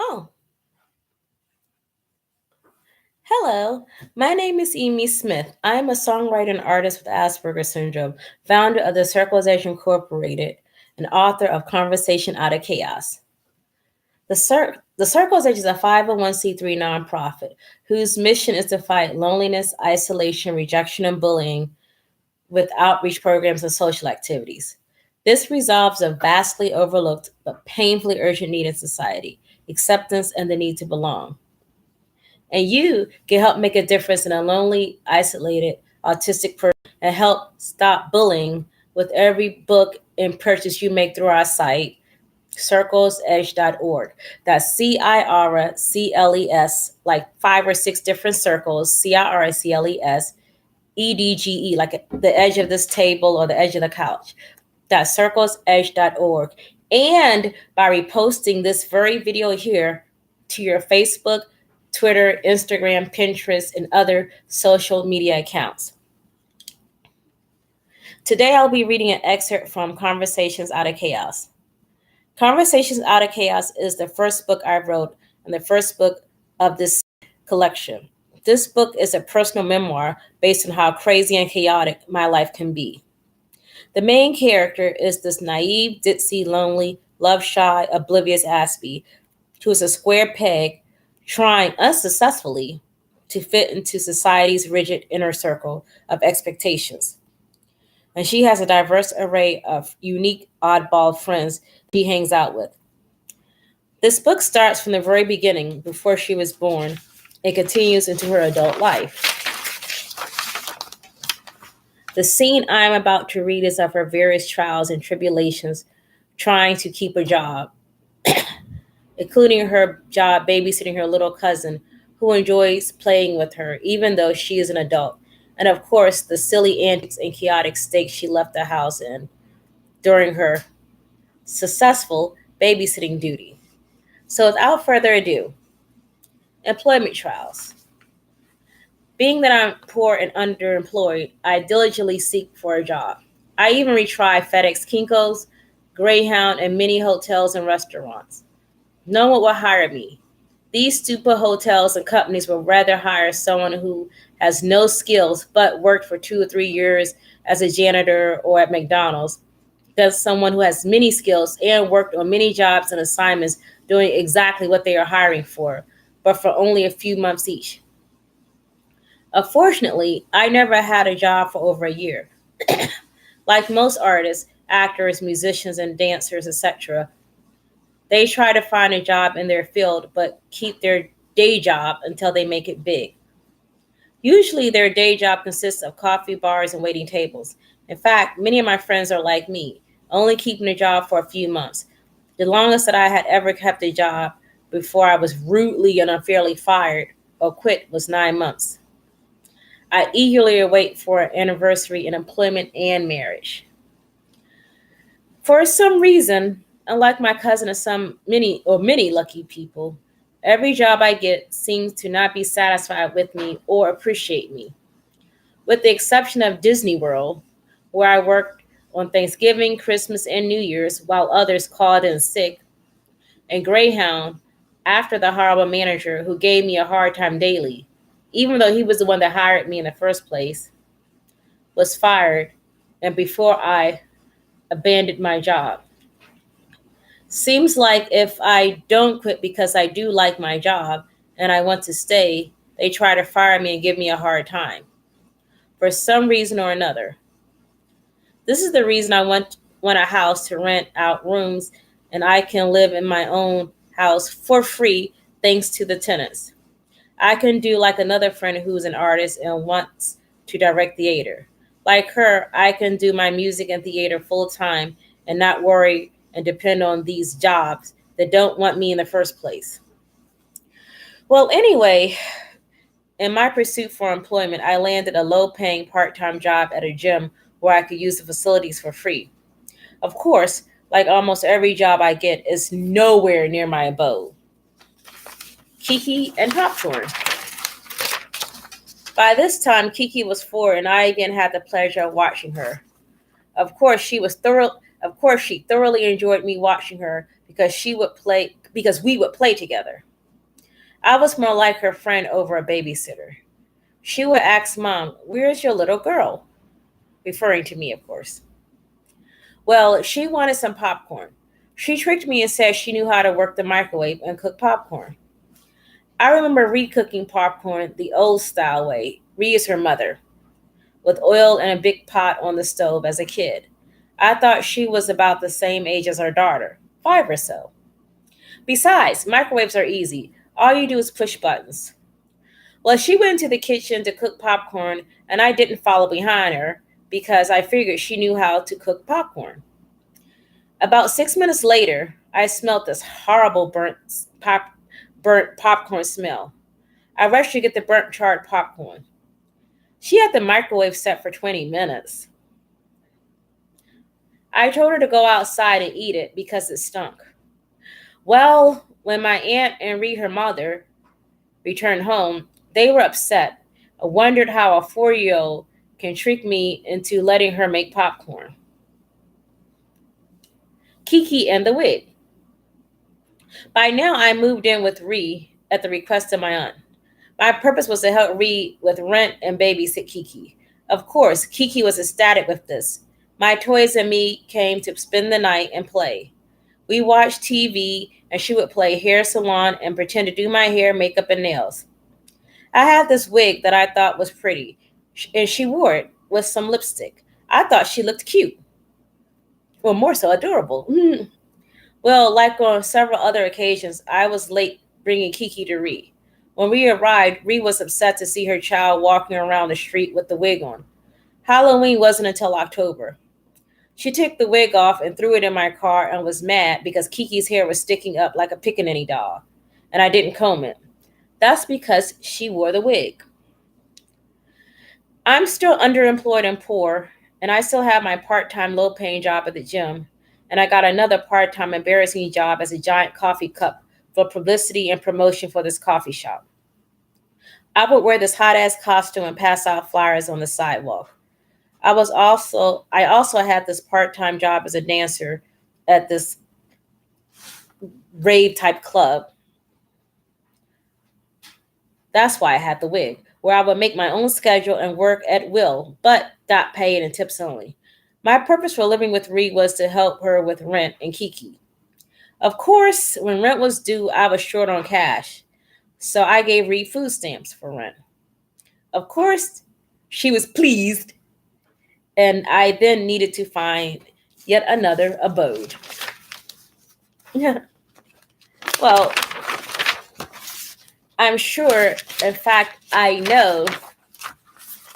Oh, hello. My name is Amy Smith. I am a songwriter and artist with Asperger's syndrome, founder of the Circles Edge Incorporated, and author of Conversation Out of Chaos. The Circles Edge is a 501c3 nonprofit whose mission is to fight loneliness, isolation, rejection, and bullying with outreach programs and social activities. This resolves a vastly overlooked but painfully urgent need in society: acceptance and the need to belong. And you can help make a difference in a lonely, isolated, autistic person and help stop bullying with every book and purchase you make through our site, circlesedge.org. That's CIRCLES, like 5 or 6 different circles, CIRCLES, EDGE, like the edge of this table or the edge of the couch. That's circlesedge.org. And by reposting this very video here to your Facebook, Twitter, Instagram, Pinterest, and other social media accounts. Today I'll be reading an excerpt from Conversations Out of Chaos. Conversations Out of Chaos is the first book I wrote and the first book of this collection. This book is a personal memoir based on how crazy and chaotic my life can be. The main character is this naive, ditzy, lonely, love-shy, oblivious Aspie who is a square peg trying unsuccessfully to fit into society's rigid inner circle of expectations. And she has a diverse array of unique, oddball friends she hangs out with. This book starts from the very beginning, before she was born, and continues into her adult life. The scene I'm about to read is of her various trials and tribulations trying to keep a job, including her job babysitting her little cousin who enjoys playing with her, even though she is an adult. And of course, the silly antics and chaotic state she left the house in during her successful babysitting duty. So without further ado, employment trials. Being that I'm poor and underemployed, I diligently seek for a job. I even retry FedEx, Kinko's, Greyhound, and many hotels and restaurants. No one will hire me. These stupid hotels and companies will rather hire someone who has no skills but worked for 2 or 3 years as a janitor or at McDonald's than someone who has many skills and worked on many jobs and assignments doing exactly what they are hiring for, but for only a few months each. Unfortunately, I never had a job for over a year. Like most artists, actors, musicians, and dancers, etc., they try to find a job in their field, but keep their day job until they make it big. Usually, their day job consists of coffee bars and waiting tables. In fact, many of my friends are like me, only keeping a job for a few months. The longest that I had ever kept a job before I was rudely and unfairly fired or quit was 9 months. I eagerly await for an anniversary in employment and marriage. For some reason, unlike my cousin and many lucky people, every job I get seems to not be satisfied with me or appreciate me. With the exception of Disney World, where I worked on Thanksgiving, Christmas, and New Year's while others called in sick, and Greyhound, after the horrible manager who gave me a hard time daily, even though he was the one that hired me in the first place, was fired, and before I abandoned my job. Seems like if I don't quit because I do like my job and I want to stay, they try to fire me and give me a hard time for some reason or another. This is the reason I want a house to rent out rooms and I can live in my own house for free thanks to the tenants. I can do like another friend who's an artist and wants to direct theater. Like her, I can do my music and theater full time and not worry and depend on these jobs that don't want me in the first place. Well, anyway, in my pursuit for employment, I landed a low-paying part-time job at a gym where I could use the facilities for free. Of course, like almost every job I get, is nowhere near my abode. Kiki and popcorn. By this time, Kiki was 4, and I again had the pleasure of watching her. Of course, she thoroughly enjoyed me watching her because we would play together. I was more like her friend over a babysitter. She would ask Mom, "Where's your little girl?" Referring to me, of course. Well, she wanted some popcorn. She tricked me and said she knew how to work the microwave and cook popcorn. I remember Ree cooking popcorn the old style way. Ree is her mother, with oil and a big pot on the stove as a kid. I thought she was about the same age as our daughter, 5 or so. Besides, microwaves are easy. All you do is push buttons. Well, she went into the kitchen to cook popcorn, and I didn't follow behind her because I figured she knew how to cook popcorn. About 6 minutes later, I smelled this horrible burnt popcorn smell. I rushed to get the burnt charred popcorn. She had the microwave set for 20 minutes. I told her to go outside and eat it because it stunk. Well, when my aunt and Ree, her mother, returned home, they were upset. I wondered how a 4-year-old can trick me into letting her make popcorn. Kiki and the wig. By now, I moved in with Ree at the request of my aunt. My purpose was to help Ree with rent and babysit Kiki. Of course, Kiki was ecstatic with this. My toys and me came to spend the night and play. We watched TV, and she would play hair salon and pretend to do my hair, makeup, and nails. I had this wig that I thought was pretty, and she wore it with some lipstick. I thought she looked cute, or more so adorable. Well, like on several other occasions, I was late bringing Kiki to Ree. When we arrived, Ree was upset to see her child walking around the street with the wig on. Halloween wasn't until October. She took the wig off and threw it in my car and was mad because Kiki's hair was sticking up like a pickaninny doll, and I didn't comb it. That's because she wore the wig. I'm still underemployed and poor, and I still have my part-time low-paying job at the gym, and I got another part-time embarrassing job as a giant coffee cup for publicity and promotion for this coffee shop. I would wear this hot-ass costume and pass out flyers on the sidewalk. I also had this part-time job as a dancer at this rave type club. That's why I had the wig, where I would make my own schedule and work at will, but got paid and tips only. My purpose for living with Ree was to help her with rent and Kiki. Of course, when rent was due, I was short on cash, so I gave Ree food stamps for rent. Of course, she was pleased, and I then needed to find yet another abode. Well, I'm sure, in fact, I know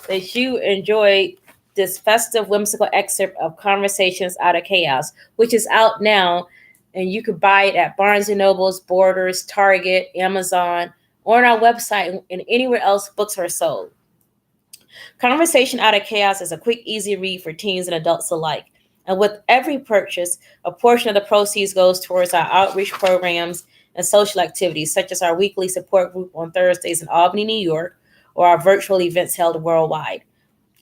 that you enjoyed this festive, whimsical excerpt of Conversations Out of Chaos, which is out now, and you could buy it at Barnes & Noble's, Borders, Target, Amazon, or on our website and anywhere else books are sold. Conversation Out of Chaos is a quick, easy read for teens and adults alike. And with every purchase, a portion of the proceeds goes towards our outreach programs and social activities, such as our weekly support group on Thursdays in Albany, New York, or our virtual events held worldwide.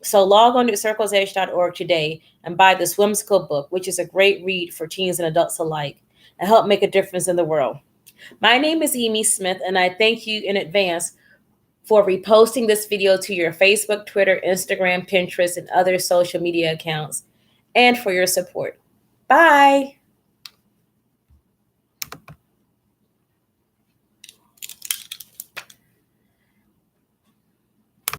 So log on to circlesedge.org today and buy this whimsical book, which is a great read for teens and adults alike, and help make a difference in the world. My name is Imeh Smith, and I thank you in advance for reposting this video to your Facebook, Twitter, Instagram, Pinterest, and other social media accounts, and for your support. Bye.